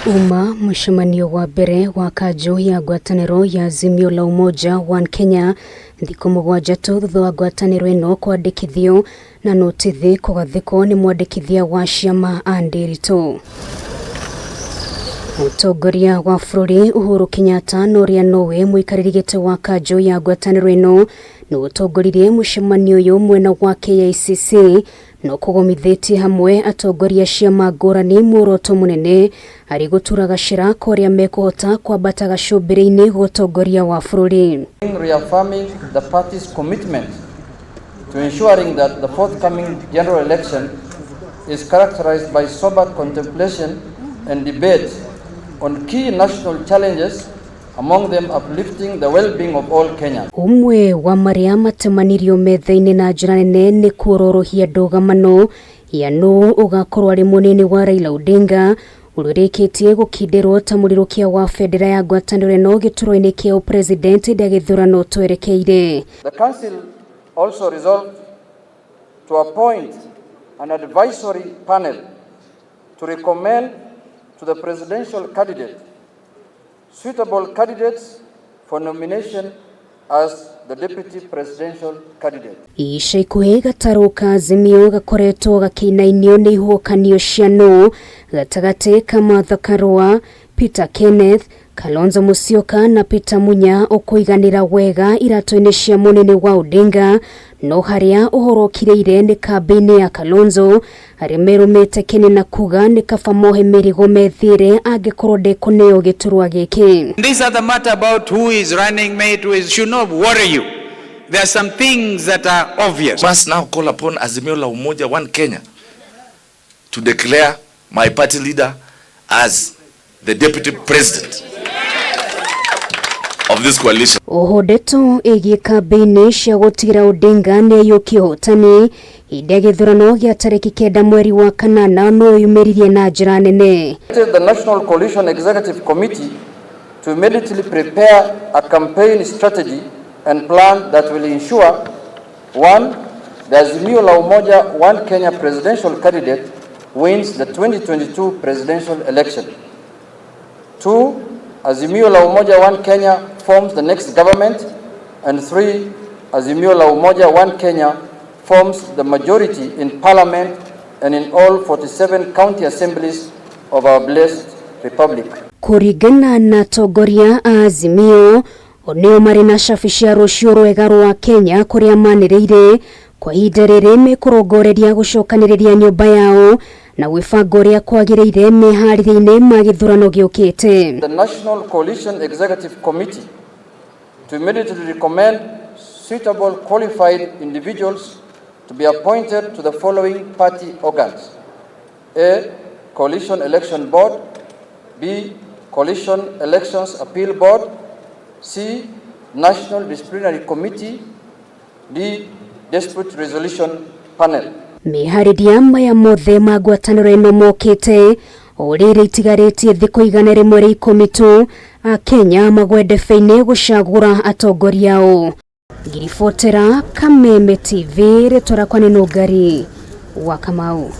Uma mshimanio wa mbere wa kanju ya ngwataniro ya Azimio la Umoja One Kenya thikũ mũgwanja tu thutha wa ngwataniro ĩno kwandĩkithio na notithi kũgathĩkwo nĩ mwandĩkithia wa ciama Ndiritu. Mũtongoria wa bũrũri Uhuru Kenyatta na ũrĩa nowe mũikarĩri gĩtĩ wa kanju ya ngwataniro ĩno nĩ ũtongoririe mũcemanio ũyũ mwena wa KICC no kũgomithĩtie hamwe atongoria ciama ngũrani muoroto mũnene harĩ gũtura gacĩra kũrĩa mekũhota kwambata gacũmbĩrĩ-inĩ gũtongoria wa bũrũri. Reaffirming the party's commitment to ensuring that the forthcoming general election is characterized by sober contemplation and debate on key national challenges, among them uplifting the well-being of all Kenyans. Umwe wa marĩa matemanirio metha-inĩ na njĩra nene nĩ kuororohia ndũgamano ya nũ ũgakorwo arĩ munini wa Raila Odinga ũrĩkĩtie gũkindĩrwo ta murirukia wa bendera ya ngwatanĩro ĩno giturwa-ini kĩa upresident rĩa gĩthurano twerekeire. The council also resolved to appoint an advisory panel to recommend to the presidential candidate suitable candidates for nomination as the deputy presidential candidate. Ica ikuhĩ gatarũ ka Azimio gakoretwo gakĩinainio nĩ ihuhũkanio cia nũ gatagatĩ ka Martha Karua, Peter Kenneth, Kalonzo Musyoka na Peter Munya ũkũiganĩra wega iratũ-inĩ cia munini wa Odinga no harĩa ũhoro ũkirĩire nĩ kambĩ-inĩ ya Kalonzo harĩa merũmĩte Kenya na kuga nĩ kaba mohe mĩrigo methiĩre angĩkorwo ndekũneo gĩturwa gĩkĩ. This other matter about who is running mate should not worry you. There are some things that are obvious. Must now call upon Azimio la Umoja One Kenya to declare my party leader as the deputy president of this coalition. Ohodeto ĩgiĩ kambĩ-inĩ cia gũtigĩra Odinga nĩyũkia ũhotani hĩndĩ ya gĩthurano gĩa tarĩki 9 mweri wa kanana no yumĩririe na njĩra nene. The National Coalition Executive Committee to immediately prepare a campaign strategy and plan that will ensure: 1. The Azimio la Umoja One Kenya presidential candidate wins the 2022 presidential election. 2. Azimio la Umoja One Kenya forms the next government. And 3. Azimio la Umoja One Kenya forms the majority in parliament and in all 47 county assemblies of our blessed republic. Kũringana na atongoria a Azimio, oneo marĩ na cabi cia rũciũ rwega rwa Kenya kũrĩa manĩrĩire kwa ihinda rĩrĩ mekũrongoreria gũcokanĩrĩria nyũmba yao na gwĩbanga ũrĩa kwagĩrĩire meharĩria-inĩ ma gĩthurano gĩũkĩte. The National Coalition Executive Committee to immediately recommend suitable qualified individuals to be appointed to the following party organs: A. Coalition Election Board. B. Coalition Elections Appeal Board. C. National Disciplinary Committee. D. Dispute Resolution Panel. Meharĩria maya mothe ma ngwatanĩro ĩno mokĩte o rĩrĩ itigarĩtie thikũ igana rĩmwe rĩa 10 tu a Kenya magwe ndebe-inĩ gũcagũra atongoria ao. Ngiribotera Kameme TV rĩtwa rĩakwa nĩ Nũngari wa Kamau.